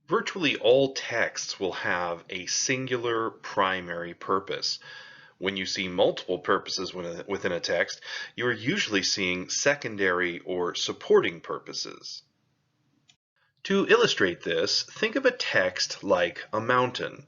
Virtually all texts will have a singular primary purpose. When you see multiple purposes within a text, you are usually seeing secondary or supporting purposes. To illustrate this, think of a text like a mountain.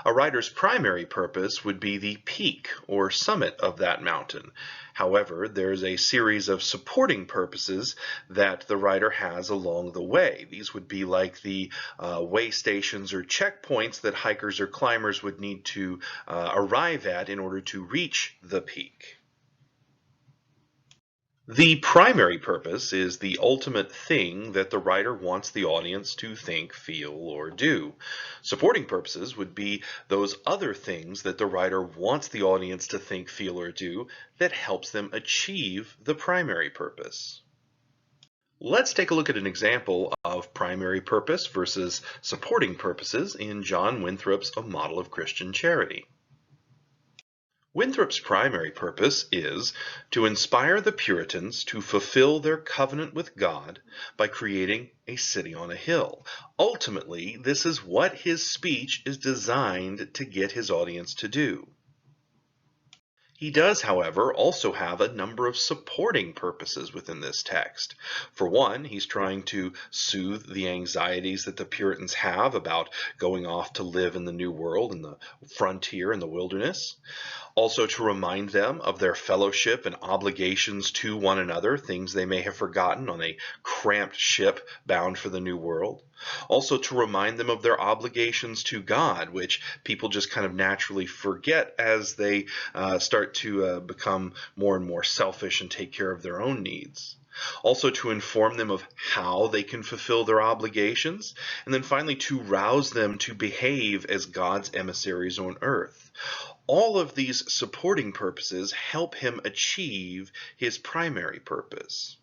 A writer's primary purpose would be the peak or summit of that mountain. However, there's a series of supporting purposes that the writer has along the way. These would be like the way stations or checkpoints that hikers or climbers would need to arrive at in order to reach the peak. The primary purpose is the ultimate thing that the writer wants the audience to think, feel, or do. Supporting purposes would be those other things that the writer wants the audience to think, feel, or do that helps them achieve the primary purpose. Let's take a look at an example of primary purpose versus supporting purposes in John Winthrop's A Model of Christian Charity. Winthrop's primary purpose is to inspire the Puritans to fulfill their covenant with God by creating a city on a hill. Ultimately, this is what his speech is designed to get his audience to do. He does, however, also have a number of supporting purposes within this text. For one, he's trying to soothe the anxieties that the Puritans have about going off to live in the New World, in the frontier, in the wilderness. Also to remind them of their fellowship and obligations to one another, things they may have forgotten on a cramped ship bound for the New World. Also to remind them of their obligations to God, which people just kind of naturally forget as they start to become more and more selfish and take care of their own needs. Also to inform them of how they can fulfill their obligations, and then finally to rouse them to behave as God's emissaries on earth. All of these supporting purposes help him achieve his primary purpose.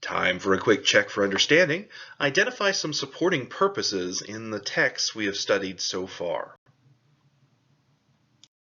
Time for a quick check for understanding. Identify some supporting purposes in the texts we have studied so far.